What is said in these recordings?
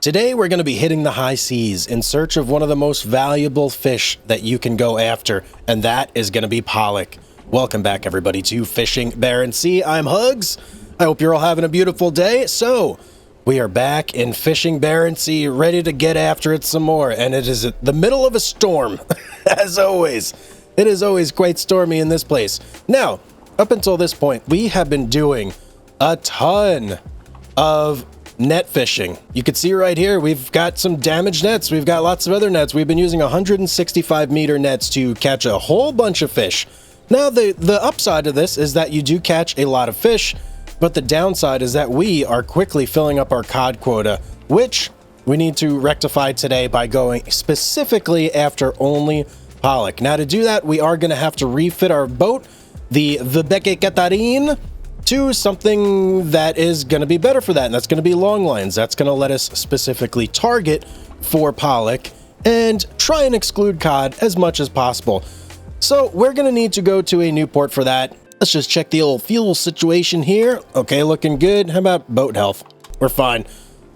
Today we're going to be hitting the high seas in search of one of the most valuable fish that you can go after, and that is going to be pollock. Welcome back everybody to Fishing Barents Sea. I'm Hugs. I hope you're all having a beautiful day. So, we are back in Fishing Barents Sea, ready to get after it some more, and it is the middle of a storm, as always. It is always quite stormy in this place. Now, up until this point, we have been doing a ton of net fishing. You can see right here, we've got some damaged nets. We've got lots of other nets. We've been using 165 meter nets to catch a whole bunch of fish. Now, the upside of this is that you do catch a lot of fish, but the downside is that we are quickly filling up our cod quota, which we need to rectify today by going specifically after only pollock. Now, to do that, we are going to have to refit our boat, the Vibeke Katarine, to something that is going to be better for that, and that's going to be long lines. That's going to let us specifically target for pollock and try and exclude cod as much as possible. So we're going to need to go to a new port for that. Let's just check the old fuel situation here. Okay, looking good. How about boat health? We're fine.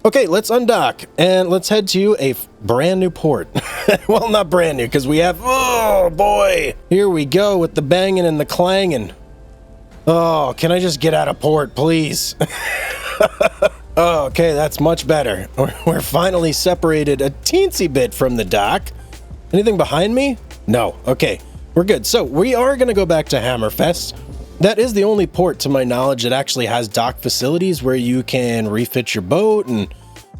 Okay, let's undock and let's head to a brand new port. Well, not brand new, because we have, oh boy, here we go with the banging and the clanging. Oh, can I just get out of port, please? Oh, okay, that's much better. We're finally separated a teensy bit from the dock. Anything behind me? No. Okay, we're good. So we are going to go back to Hammerfest. That is the only port, to my knowledge, that actually has dock facilities where you can refit your boat and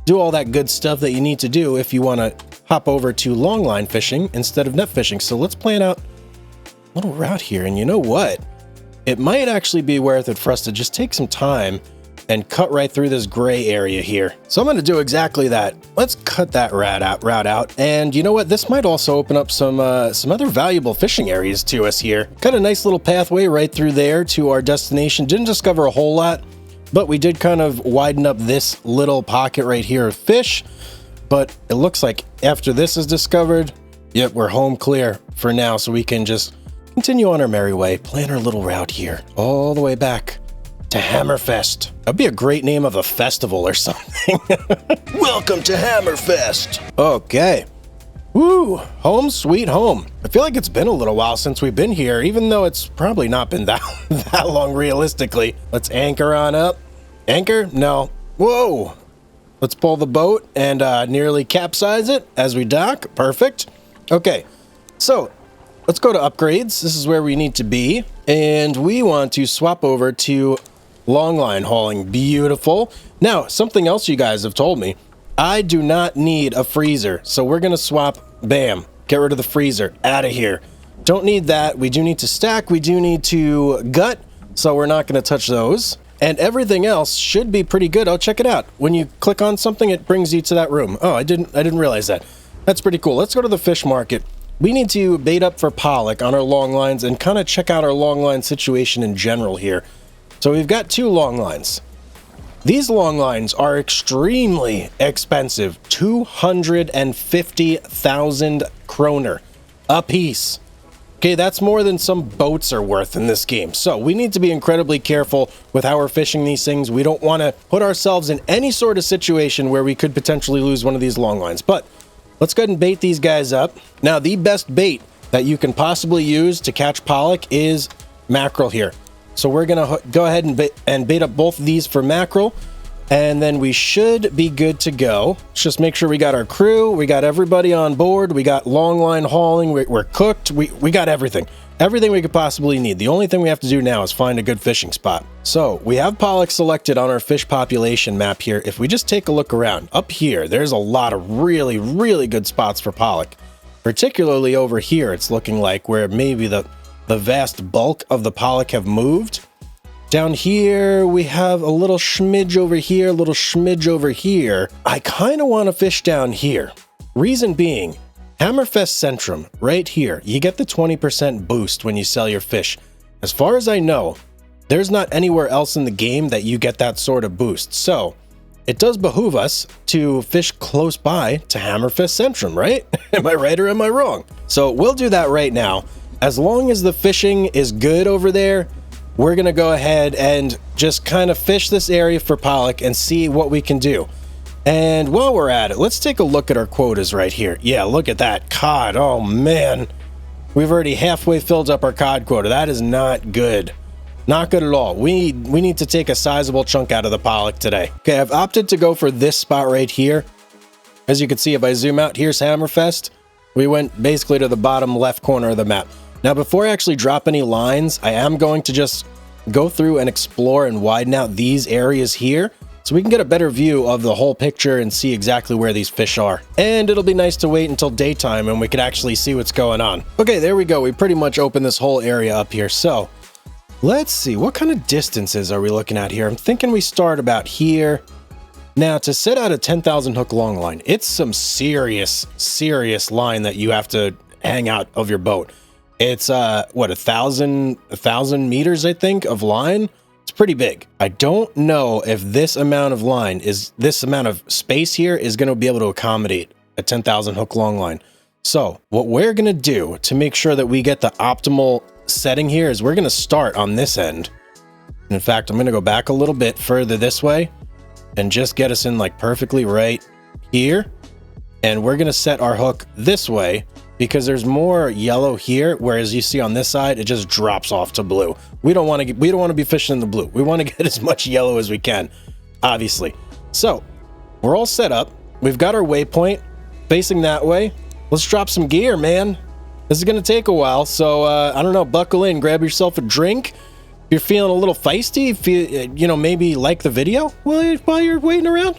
do all that good stuff that you need to do if you want to hop over to longline fishing instead of net fishing. So let's plan out a little route here. And you know what? It might actually be worth it for us to just take some time and cut right through this gray area here. So I'm going to do exactly that. Let's cut that route out. And you know what? This might also open up some other valuable fishing areas to us here. Got a nice little pathway right through there to our destination. Didn't discover a whole lot, but we did kind of widen up this little pocket right here of fish. But it looks like after this is discovered, yep, we're home clear for now, so we can just continue on our merry way, plan our little route here, all the way back to Hammerfest. That'd be a great name of a festival or something. Welcome to Hammerfest. Okay. Woo, home sweet home. I feel like it's been a little while since we've been here, even though it's probably not been that long realistically. Let's anchor on up. Anchor? No. Whoa. Let's pull the boat and nearly capsize it as we dock. Perfect. Okay, so let's go to upgrades. This is where we need to be. And we want to swap over to longline hauling. Beautiful. Now, something else you guys have told me. I do not need a freezer. So we're going to swap. Bam. Get rid of the freezer. Out of here. Don't need that. We do need to stack. We do need to gut. So we're not going to touch those. And everything else should be pretty good. Oh, check it out. When you click on something, it brings you to that room. Oh, I didn't realize that. That's pretty cool. Let's go to the fish market. We need to bait up for pollock on our long lines and kind of check out our long line situation in general here. So we've got two long lines. These long lines are extremely expensive. 250,000 kroner a piece. Okay, that's more than some boats are worth in this game. So we need to be incredibly careful with how we're fishing these things. We don't want to put ourselves in any sort of situation where we could potentially lose one of these long lines. But let's go ahead and bait these guys up. Now, the best bait that you can possibly use to catch pollock is mackerel here. So we're going to go ahead and bait up both of these for mackerel, and then we should be good to go. Let's just make sure we got our crew, we got everybody on board, we got long line hauling, we're cooked, we got everything. Everything we could possibly need. The only thing we have to do now is find a good fishing spot. So we have pollock selected on our fish population map here. If we just take a look around, up here, there's a lot of really, really good spots for pollock. Particularly over here, it's looking like where maybe the vast bulk of the pollock have moved. Down here, we have a little schmidge over here, a little schmidge over here. I kind of want to fish down here. Reason being, Hammerfest Centrum, right here, you get the 20% boost when you sell your fish. As far as I know, there's not anywhere else in the game that you get that sort of boost. So it does behoove us to fish close by to Hammerfest Centrum, right? Am I right or am I wrong? So we'll do that right now. As long as the fishing is good over there, we're going to go ahead and just kind of fish this area for pollock and see what we can do. And while we're at it, let's take a look at our quotas right here. Yeah, look at that cod. Oh man, we've already halfway filled up our cod quota. That is not good. Not good at all. We need to take a sizable chunk out of the pollock today. Okay, I've opted to go for this spot right here. As you can see, if I zoom out, here's Hammerfest. We went basically to the bottom left corner of the map. Now, before I actually drop any lines, I am going to just go through and explore and widen out these areas here so we can get a better view of the whole picture and see exactly where these fish are. And it'll be nice to wait until daytime and we can actually see what's going on. Okay, there we go. We pretty much opened this whole area up here. So let's see, what kind of distances are we looking at here? I'm thinking we start about here. Now, to set out a 10,000 hook long line, it's some serious line that you have to hang out of your boat. It's, what, 1,000 meters, I think, of line? It's pretty big. I don't know if this amount of space here is going to be able to accommodate a 10,000 hook long line. So what we're going to do to make sure that we get the optimal setting here is we're going to start on this end. In fact, I'm going to go back a little bit further this way and just get us in like perfectly right here. And we're going to set our hook this way because there's more yellow here, whereas you see on this side, it just drops off to blue. We don't want to be fishing in the blue. We want to get as much yellow as we can, obviously. So we're all set up. We've got our waypoint facing that way. Let's drop some gear, man. This is going to take a while. So, I don't know, buckle in, grab yourself a drink. You're feeling a little feisty, if you maybe like the video while you're waiting around.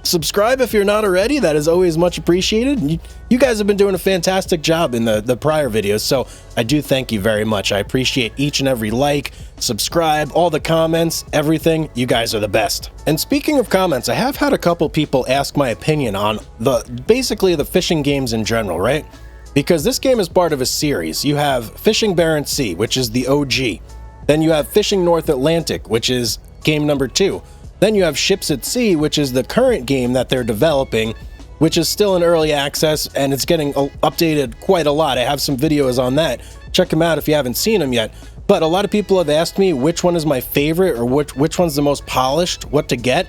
Subscribe if you're not already. That is always much appreciated. You guys have been doing a fantastic job in the prior videos, so I do thank you very much. I appreciate each and every like, subscribe, all the comments, everything. You guys are the best. And speaking of comments, I have had a couple people ask my opinion on basically the fishing games in general, right? Because this game is part of a series. You have Fishing Barents Sea, which is the OG. Then you have Fishing North Atlantic, which is game number 2. Then you have Ships at Sea, which is the current game that they're developing, which is still in early access, and it's getting updated quite a lot. I have some videos on that. Check them out if you haven't seen them yet. But a lot of people have asked me which one is my favorite or which one's the most polished, what to get.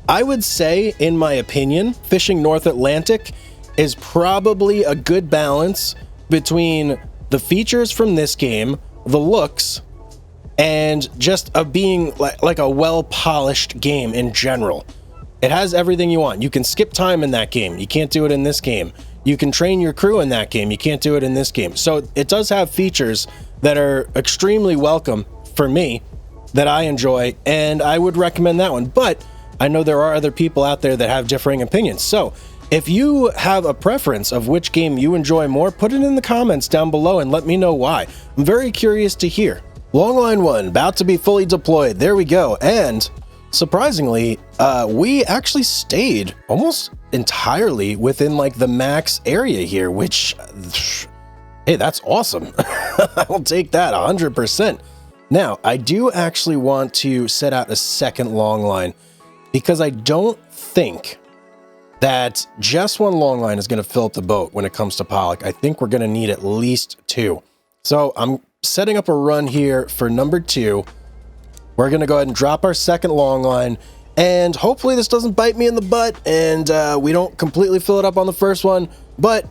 I would say, in my opinion, Fishing North Atlantic is probably a good balance between the features from this game, the looks, and just being like a well-polished game in general. It has everything you want. You can skip time in that game. You can't do it in this game. You can train your crew in that game. You can't do it in this game. So it does have features that are extremely welcome for me, that I enjoy, and I would recommend that one. But I know there are other people out there that have differing opinions. So if you have a preference of which game you enjoy more, put it in the comments down below and let me know why. I'm very curious to hear. Longline 1, about to be fully deployed. There we go. And surprisingly, we actually stayed almost entirely within like the max area here, which, hey, that's awesome. I will take that 100%. Now, I do actually want to set out a second long line because I don't think that just one long line is going to fill up the boat when it comes to pollock. I think we're going to need at least 2. So I'm setting up a run here for number 2. We're going to go ahead and drop our second long line, and hopefully this doesn't bite me in the butt and we don't completely fill it up on the first one. But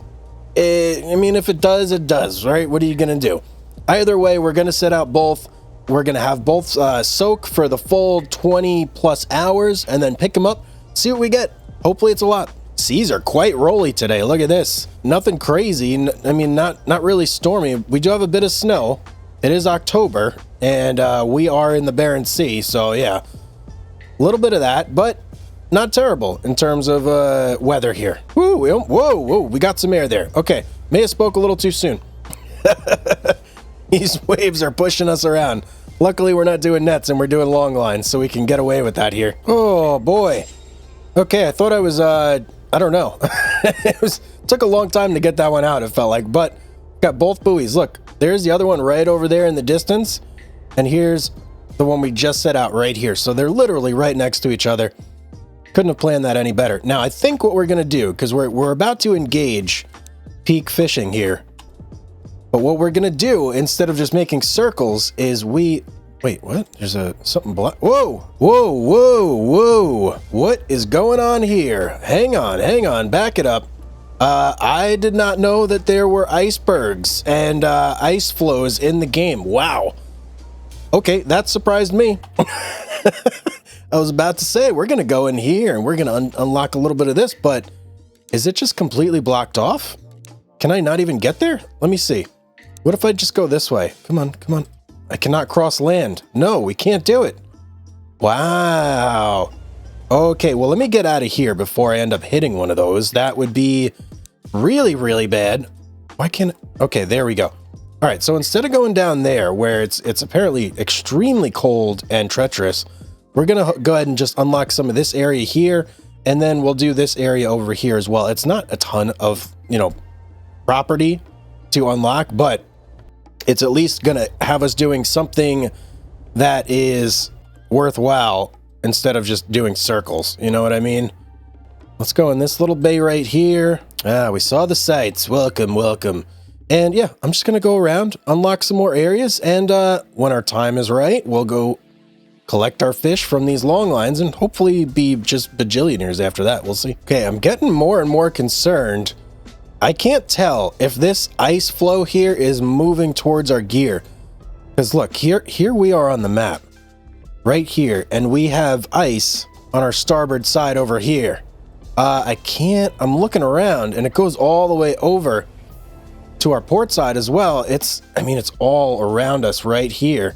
I mean, if it does, it does, right? What are you going to do? Either way, we're going to set out both. We're going to have both soak for the full 20 plus hours and then pick them up, see what we get. Hopefully it's a lot. Seas are quite rolly today. Look at this. Nothing crazy. I mean, not really stormy. We do have a bit of snow. It is October, and we are in the Barents Sea, so yeah. A little bit of that, but not terrible in terms of weather here. Whoa, whoa, we got some air there. Okay, may have spoke a little too soon. These waves are pushing us around. Luckily, we're not doing nets, and we're doing long lines, so we can get away with that here. Oh, boy. Okay, I thought I was, I don't know. It took a long time to get that one out, it felt like, but got both buoys. Look, there's the other one right over there in the distance, and here's the one we just set out right here. So they're literally right next to each other. Couldn't have planned that any better. Now, I think what we're going to do, because we're about to engage peak fishing here, but what we're going to do, instead of just making circles, is we Wait, what? There's something black. Whoa, whoa, whoa, whoa. What is going on here? Hang on, back it up. I did not know that there were icebergs and ice flows in the game. Wow. Okay, that surprised me. I was about to say, we're going to go in here and we're going to unlock a little bit of this, but is it just completely blocked off? Can I not even get there? Let me see. What if I just go this way? Come on, come on. I cannot cross land. No, we can't do it. Wow. Okay, well, let me get out of here before I end up hitting one of those. That would be really, really bad. Why can't... Okay, there we go. All right, so instead of going down there where it's apparently extremely cold and treacherous, we're going to go ahead and just unlock some of this area here, and then we'll do this area over here as well. It's not a ton of, property to unlock, but it's at least going to have us doing something that is worthwhile instead of just doing circles. You know what I mean? Let's go in this little bay right here. Ah, we saw the sights. Welcome, welcome. And yeah, I'm just going to go around, unlock some more areas, and when our time is right, we'll go collect our fish from these long lines and hopefully be just bajillionaires after that. We'll see. Okay, I'm getting more and more concerned. I can't tell if this ice flow here is moving towards our gear. Because look, here we are on the map. Right here. And we have ice on our starboard side over here. I'm looking around and it goes all the way over to our port side as well. It's all around us right here,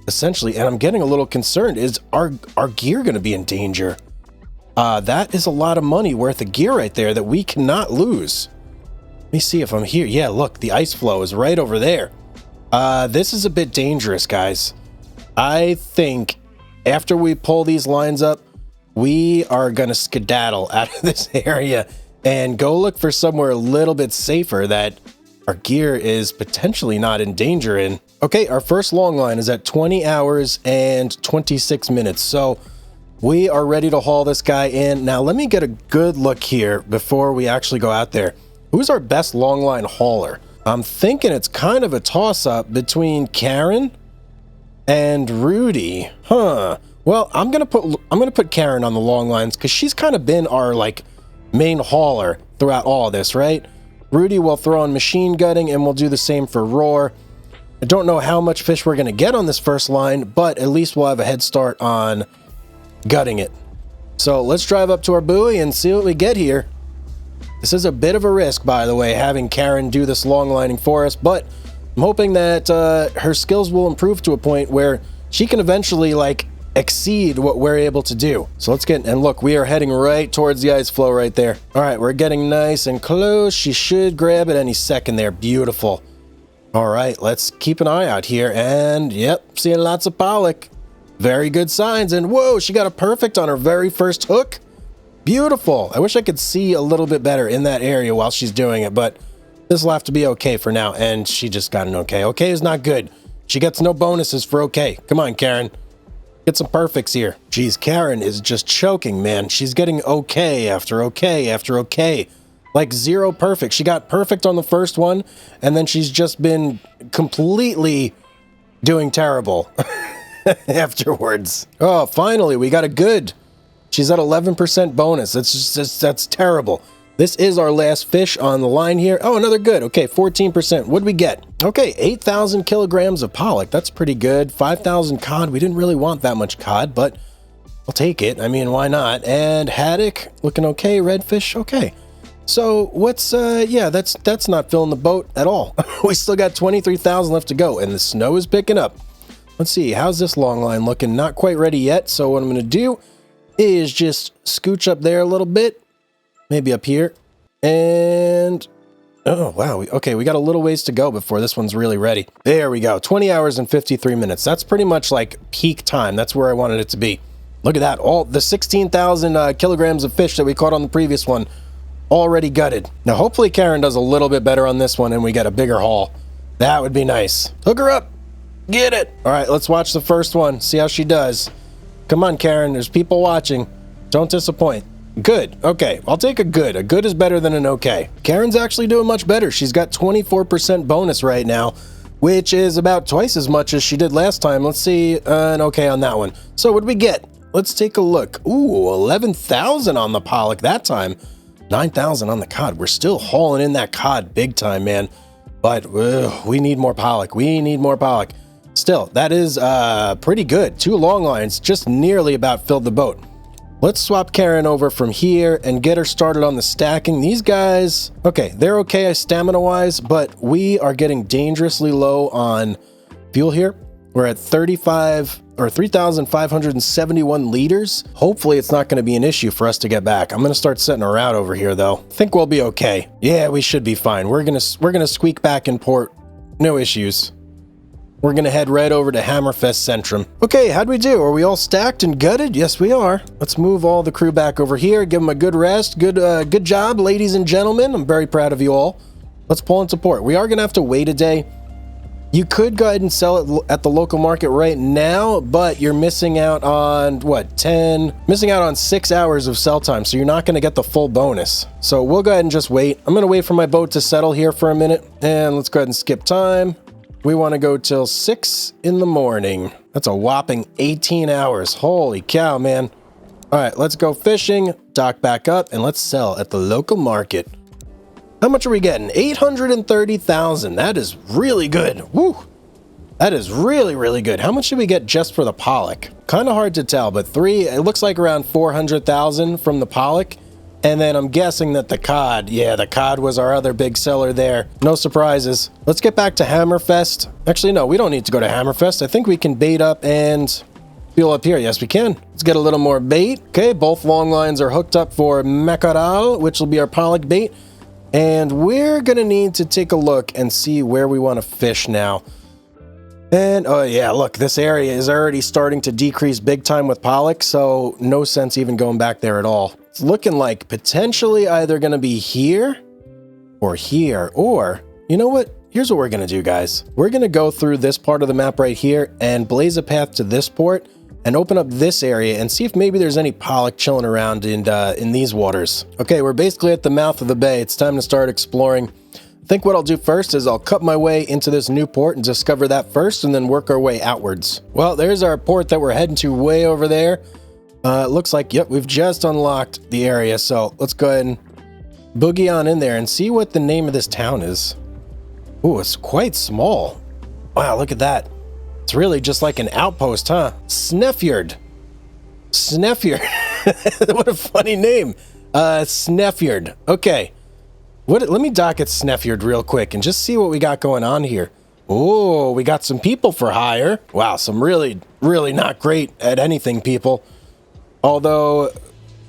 essentially. And I'm getting a little concerned. Is our gear going to be in danger? That is a lot of money worth of gear right there that we cannot lose. Let me see if I'm here. Yeah, look, the ice flow is right over there. This is a bit dangerous, guys. I think after we pull these lines up, we are going to skedaddle out of this area and go look for somewhere a little bit safer that our gear is potentially not in danger in. Okay, our first long line is at 20 hours and 26 minutes. So we are ready to haul this guy in. Now, let me get a good look here before we actually go out there. Who's our best long line hauler? I'm thinking it's kind of a toss-up between Karen and Rudy. Huh. Well, I'm gonna put Karen on the long lines because she's kind of been our main hauler throughout all of this, right? Rudy will throw on machine gutting and we'll do the same for roar. I don't know how much fish we're gonna get on this first line, but at least we'll have a head start on gutting it. So let's drive up to our buoy and see what we get here. This is a bit of a risk, by the way, having Karen do this long lining for us, but I'm hoping that her skills will improve to a point where she can eventually exceed what we're able to do. So let's get, and look, we are heading right towards the ice flow right there. All right, we're getting nice and close. She should grab it any second there. Beautiful. All right, let's keep an eye out here. And yep, seeing lots of pollock. Very good signs. And whoa, she got a perfect on her very first hook. Beautiful. I wish I could see a little bit better in that area while she's doing it, but this will have to be okay for now. And she just got an okay. Okay is not good. She gets no bonuses for okay. Come on, Karen. Get some perfects here. Geez, Karen is just choking, man. She's getting okay after okay after okay. Like 0 perfect. She got perfect on the first one, and then she's just been completely doing terrible afterwards. Oh, finally, we got a good. She's at 11% bonus. That's terrible. This is our last fish on the line here. Oh, another good. Okay, 14%. What'd we get? Okay, 8,000 kilograms of pollock. That's pretty good. 5,000 cod. We didn't really want that much cod, but I'll take it. I mean, why not? And haddock, looking okay. Redfish, okay. So what's, yeah, that's not filling the boat at all. We still got 23,000 left to go, and the snow is picking up. Let's see, how's this long line looking? Not quite ready yet, so what I'm going to do is just scooch up there a little bit, maybe up here, and oh wow, okay, we got a little ways to go before this one's really ready. There we go, 20 hours and 53 minutes. That's pretty much like peak time. That's where I wanted it to be. Look at that, all the 16,000 kilograms of fish that we caught on the previous one already gutted. Now hopefully Karen does a little bit better on this one and we get a bigger haul. That would be nice. Hook her up, get it. All right, let's watch the first one, see how she does. Come on, Karen, there's people watching. Don't disappoint. Good. Okay, I'll take a good. A good is better than an okay. Karen's actually doing much better. She's got 24% bonus right now. which is about twice as much as she did last time. Let's see an okay on that one. So what did we get? Let's take a look. Ooh, 11,000 on the Pollock that time. 9,000 on the cod. We're still hauling in that cod big time, man. But we need more Pollock. We need more Pollock. Still, that is pretty good. 2 long lines just nearly about filled the boat. Let's swap Karen over from here and get her started on the stacking. These guys, okay, they're okay stamina-wise, but we are getting dangerously low on fuel here. We're at 3,571 liters. Hopefully it's not going to be an issue for us to get back. I'm going to start setting a route over here, though. Think we'll be okay. Yeah, we should be fine. We're gonna squeak back in port. No issues. We're going to head right over to Hammerfest Centrum. Okay, how'd we do? Are we all stacked and gutted? Yes, we are. Let's move all the crew back over here. Give them a good rest. Good job, ladies and gentlemen. I'm very proud of you all. Let's pull into port. We are going to have to wait a day. You could go ahead and sell it at the local market right now, but you're missing out on, missing out on 6 hours of sell time, so you're not going to get the full bonus. So we'll go ahead and just wait. I'm going to wait for my boat to settle here for a minute, and let's go ahead and skip time. We want to go till 6 in the morning. That's a whopping 18 hours. Holy cow, man. All right, let's go fishing, dock back up, and let's sell at the local market. How much are we getting? 830,000. That is really good. Woo. That is really, really good. How much did we get just for the Pollock? Kind of hard to tell, but it looks like around 400,000 from the Pollock. And then I'm guessing that the cod, yeah, the cod was our other big seller there. No surprises. Let's get back to Hammerfest. Actually, no, we don't need to go to Hammerfest. I think we can bait up and fuel up here. Yes, we can. Let's get a little more bait. Okay, both long lines are hooked up for mackerel, which will be our Pollock bait. And we're going to need to take a look and see where we want to fish now. And, oh yeah, look, this area is already starting to decrease big time with Pollock, so no sense even going back there at all. It's looking like potentially either going to be here, or, you know what? Here's what we're going to do, guys. We're going to go through this part of the map right here and blaze a path to this port and open up this area and see if maybe there's any Pollock chilling around in these waters. Okay, we're basically at the mouth of the bay. It's time to start exploring. I think what I'll do first is I'll cut my way into this new port and discover that first and then work our way outwards. Well, there's our port that we're heading to way over there. It looks like, yep, we've just unlocked the area. So let's go ahead and boogie on in there and see what the name of this town is. Ooh, it's quite small. Wow, look at that. It's really just like an outpost, huh? Sneffjord. Sneffjord. What a funny name. Sneffjord. Okay. Let me dock at Sneffjord real quick and just see what we got going on here. Oh, we got some people for hire. Wow, some really, really not great at anything people. Although,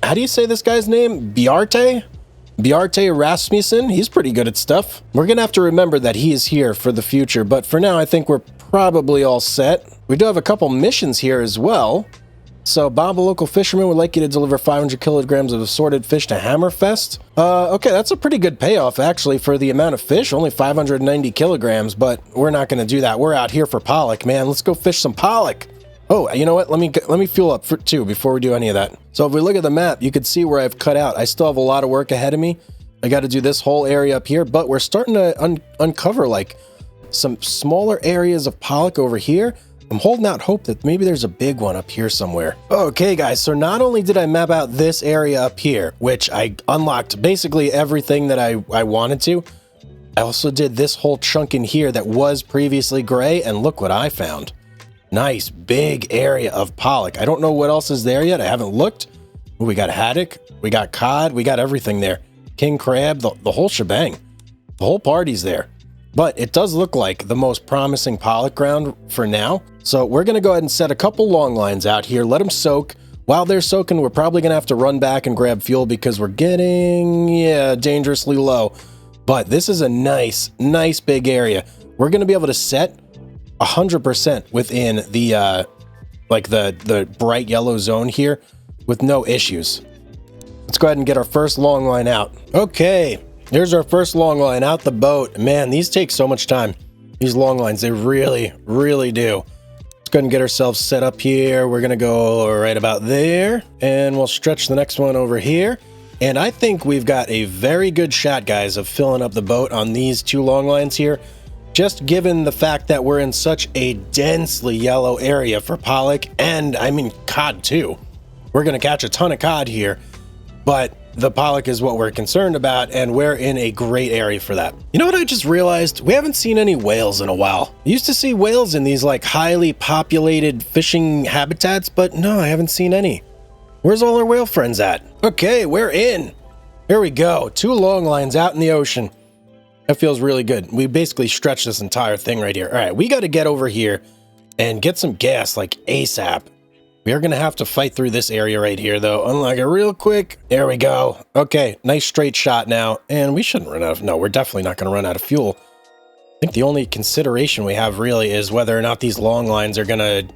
how do you say this guy's name? Bjarte? Bjarte Rasmussen? He's pretty good at stuff. We're going to have to remember that he is here for the future, but for now, I think we're probably all set. We do have a couple missions here as well. So, Bob, a local fisherman, would like you to deliver 500 kilograms of assorted fish to Hammerfest. Okay, that's a pretty good payoff, actually, for the amount of fish. Only 590 kilograms, but we're not going to do that. We're out here for Pollock, man. Let's go fish some Pollock. Oh, you know what? Let me fuel up too before we do any of that. So, if we look at the map, you can see where I've cut out. I still have a lot of work ahead of me. I got to do this whole area up here, but we're starting to uncover, like, some smaller areas of Pollock over here. I'm holding out hope that maybe there's a big one up here somewhere. Okay, guys, so not only did I map out this area up here, which I unlocked basically everything that I wanted to, I also did this whole chunk in here that was previously gray, and look what I found. Nice, big area of Pollock. I don't know what else is there yet. I haven't looked. Ooh, we got haddock, we got cod, we got everything there. King crab, the whole shebang. The whole party's there. But it does look like the most promising Pollock ground for now. So we're going to go ahead and set a couple long lines out here. Let them soak. While they're soaking, we're probably going to have to run back and grab fuel because we're getting, dangerously low. But this is a nice big area. We're going to be able to set 100% within the, the bright yellow zone here with no issues. Let's go ahead and get our first long line out. Okay. There's our first long line out the boat. Man, these take so much time. These long lines, they really, really do. Let's go ahead and get ourselves set up here. We're going to go right about there. And we'll stretch the next one over here. And I think we've got a very good shot, guys, of filling up the boat on these two long lines here. just given the fact that we're in such a densely yellow area for pollock, and I mean cod too. We're going to catch a ton of cod here, but the pollock is what we're concerned about, and we're in a great area for that. You know what I just realized? We haven't seen any whales in a while. I used to see whales in these like highly populated fishing habitats, but no, I haven't seen any. Where's all our whale friends at? Okay, we're in. Here we go. 2 long lines out in the ocean. That feels really good. We basically stretched this entire thing right here. All right, we got to get over here and get some gas like ASAP. We are going to have to fight through this area right here, though. Unlock it real quick. There we go. Okay, nice straight shot now. And we shouldn't run out of... No, we're definitely not going to run out of fuel. I think the only consideration we have really is whether or not these long lines are going to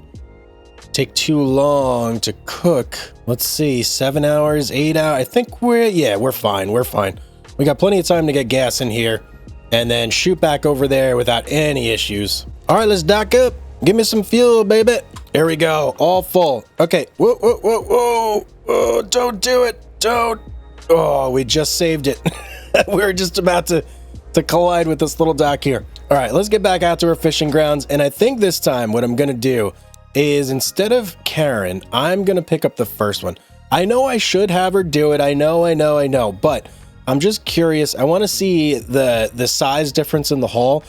take too long to cook. Let's see, 7 hours, 8 hours. I think we're fine. We're fine. We got plenty of time to get gas in here and then shoot back over there without any issues. All right, let's dock up. Give me some fuel, baby. There we go. All full. Okay. Whoa, whoa, whoa, whoa. Oh, don't do it. Don't. Oh, we just saved it. We were just about to collide with this little dock here. All right, let's get back out to our fishing grounds. And I think this time what I'm going to do is instead of Karen, I'm going to pick up the first one. I know I should have her do it. I know. But I'm just curious. I want to see the size difference in the hull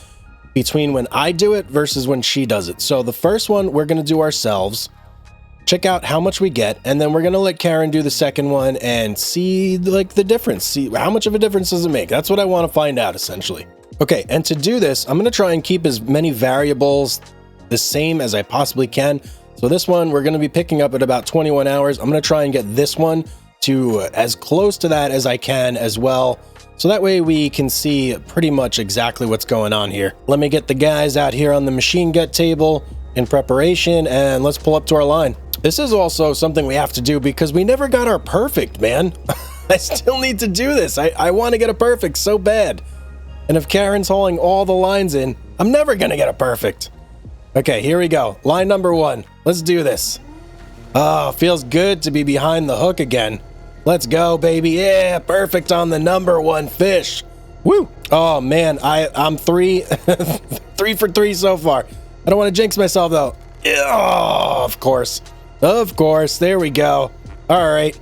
between when I do it versus when she does it. So the first one we're going to do ourselves, check out how much we get, and then we're going to let Karen do the second one and see like the difference. See how much of a difference does it make? That's what I want to find out essentially. Okay, and to do this, I'm going to try and keep as many variables the same as I possibly can. So this one we're going to be picking up at about 21 hours. I'm going to try and get this one to as close to that as I can as well. So that way we can see pretty much exactly what's going on here. Let me get the guys out here on the machine gut table in preparation, and let's pull up to our line. This is also something we have to do because we never got our perfect, man. I still need to do this. I want to get a perfect so bad. And if Karen's hauling all the lines in, I'm never going to get a perfect. Okay, here we go. Line number 1. Let's do this. Oh, feels good to be behind the hook again. Let's go, baby. Yeah, perfect on the number 1 fish. Woo. Oh, man, I'm 3 for 3 so far. I don't want to jinx myself, though. Oh, of course. Of course. There we go. All right.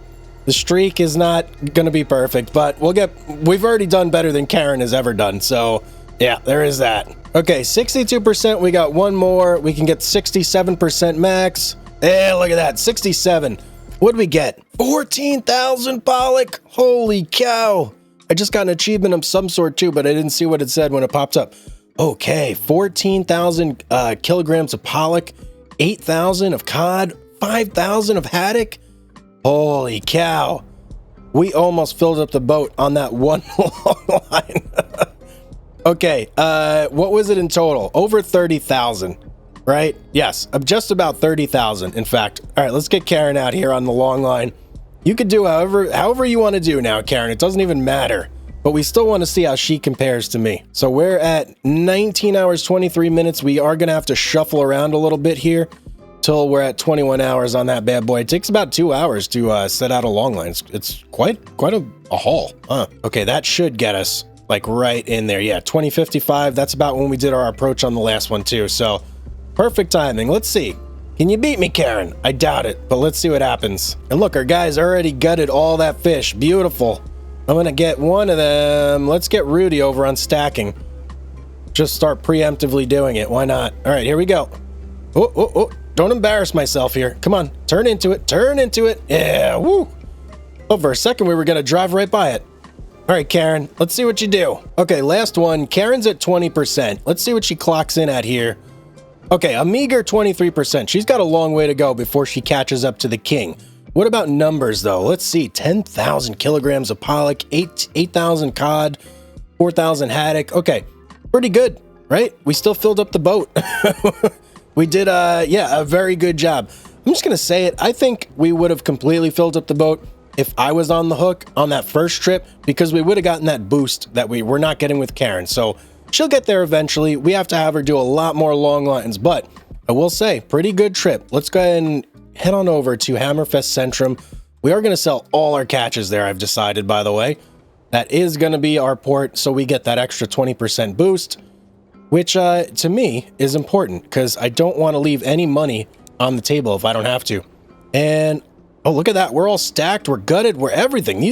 The streak is not going to be perfect, but we've already done better than Karen has ever done. So, yeah, there is that. Okay, 62%. We got one more. We can get 67% max. Yeah, look at that. 67. What'd we get? 14,000 pollock. Holy cow. I just got an achievement of some sort too, but I didn't see what it said when it popped up. Okay, 14,000 kilograms of pollock, 8,000 of cod, 5,000 of haddock. Holy cow. We almost filled up the boat on that one long line. Okay, what was it in total? Over 30,000. Right? Yes, I'm just about 30,000, in fact. All right, let's get Karen out here on the long line. You could do however you want to do now, Karen. It doesn't even matter. But we still want to see how she compares to me. So we're at 19 hours, 23 minutes. We are going to have to shuffle around a little bit here till we're at 21 hours on that bad boy. It takes about 2 hours to set out a long line. It's quite a haul. Huh? Okay, that should get us like right in there. Yeah, 2055. That's about when we did our approach on the last one too. So perfect timing. Let's see. Can you beat me, Karen? I doubt it, but let's see what happens. And look, our guys already gutted all that fish. Beautiful. I'm going to get one of them. Let's get Rudy over on stacking. Just start preemptively doing it. Why not? All right, here we go. Oh. Don't embarrass myself here. Come on. Turn into it. Turn into it. Yeah, woo. Oh, for a second, we were going to drive right by it. All right, Karen, let's see what you do. Okay, last one. Karen's at 20%. Let's see what she clocks in at here. Okay, a meager 23%. She's got a long way to go before she catches up to the king. What about numbers, though? Let's see. 10,000 kilograms of pollock, 8,000 cod, 4,000 haddock. Okay, pretty good, right? We still filled up the boat. We did, a very good job. I'm just going to say it. I think we would have completely filled up the boat if I was on the hook on that first trip because we would have gotten that boost that we were not getting with Karen. So she'll get there eventually. We have to have her do a lot more long lines, but I will say, pretty good trip. Let's go ahead and head on over to Hammerfest Centrum. We are going to sell all our catches there, I've decided, by the way. That is going to be our port, so we get that extra 20% boost. which to me is important because I don't want to leave any money on the table if I don't have to. And oh, look at that. We're all stacked. We're gutted. We're everything.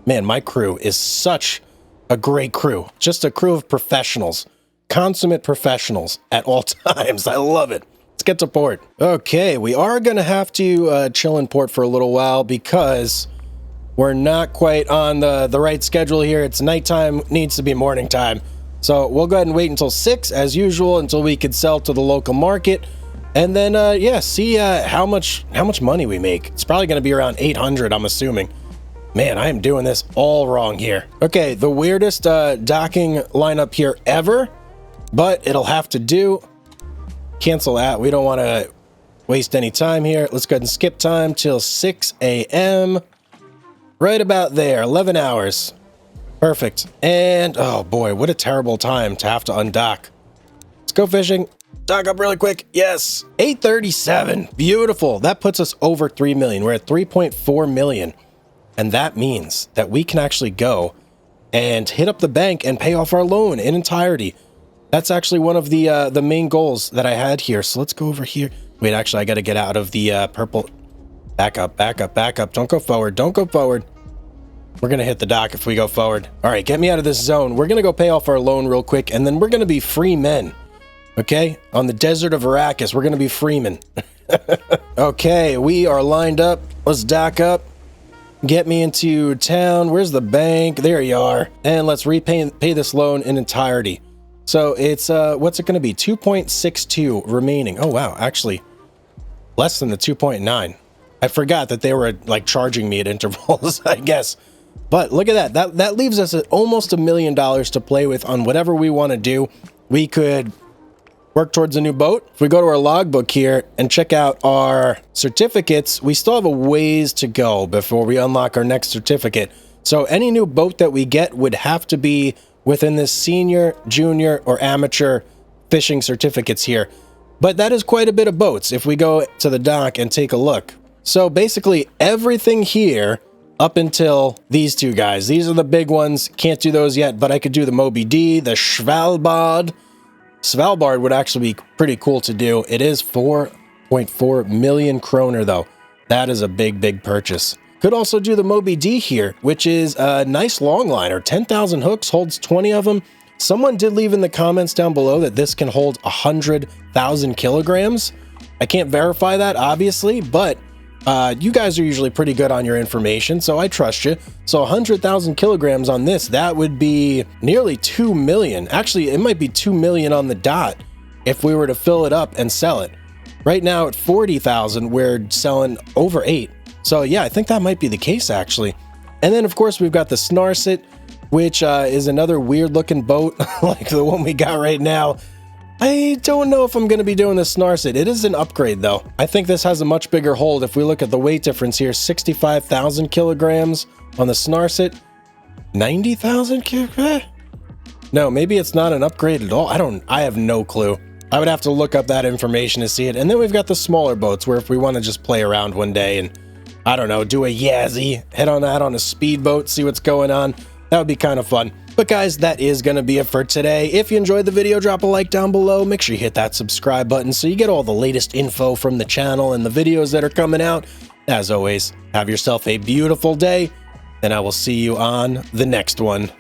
Man, my crew is such a great crew. Just a crew of professionals, consummate professionals at all times. I love it. Let's get to port. Okay, we are going to have to chill in port for a little while because we're not quite on the right schedule here. It's nighttime, needs to be morning time. So we'll go ahead and wait until 6 as usual until we can sell to the local market. And then, yeah, see how much money we make. It's probably going to be around 800, I'm assuming. Man, I am doing this all wrong here. Okay, the weirdest docking lineup here ever, but it'll have to do. Cancel that. We don't want to waste any time here. Let's go ahead and skip time till 6 a.m. Right about there, 11 hours. Perfect. And, oh boy, what a terrible time to have to undock. Let's go fishing. Dock up really quick. Yes. 837. Beautiful. That puts us over 3 million. We're at 3.4 million. And that means that we can actually go and hit up the bank and pay off our loan in entirety. That's actually one of the main goals that I had here. So let's go over here. Wait, actually, I got to get out of the purple. Back up, back up, back up. Don't go forward. Don't go forward. We're going to hit the dock if we go forward. All right, get me out of this zone. We're going to go pay off our loan real quick, and then we're going to be free men. Okay? On the desert of Arrakis, we're going to be freemen. Okay, we are lined up. Let's dock up. Get me into town. Where's the bank? There you are. And let's pay this loan in entirety. So it's, what's it going to be? 2.62 remaining. Oh, wow. Actually, less than the 2.9. I forgot that they were like charging me at intervals, I guess. But look at that. That leaves us at almost $1 million to play with on whatever we want to do. We could work towards a new boat. If we go to our logbook here and check out our certificates, we still have a ways to go before we unlock our next certificate. So any new boat that we get would have to be within this senior, junior, or amateur fishing certificates here. But that is quite a bit of boats if we go to the dock and take a look. So basically everything here up until these two guys. These are the big ones. Can't do those yet, but I could do the Moby D, the Svalbard. Svalbard would actually be pretty cool to do. It is 4.4 million kroner though. That is a big, big purchase. Could also do the Moby D here, which is a nice long liner. 10,000 hooks, holds 20 of them. Someone did leave in the comments down below that this can hold 100,000 kilograms. I can't verify that, obviously, but you guys are usually pretty good on your information, so I trust you. So 100,000 kilograms on this, that would be nearly 2 million. Actually, it might be 2 million on the dot if we were to fill it up and sell it. Right now at 40,000, we're selling over 8. So yeah, I think that might be the case actually. And then of course we've got the Snarset, which is another weird looking boat like the one we got right now. I don't know if I'm going to be doing the Snarset. It is an upgrade though. I think this has a much bigger hold. If we look at the weight difference here, 65,000 kilograms on the Snarset, 90,000 kilograms? No, maybe it's not an upgrade at all. I have no clue. I would have to look up that information to see it. And then we've got the smaller boats where if we want to just play around one day and, I don't know, do a Yazzie, head on out on a speedboat, see what's going on. That would be kind of fun. But guys, that is going to be it for today. If you enjoyed the video, drop a like down below. Make sure you hit that subscribe button so you get all the latest info from the channel and the videos that are coming out. As always, have yourself a beautiful day, and I will see you on the next one.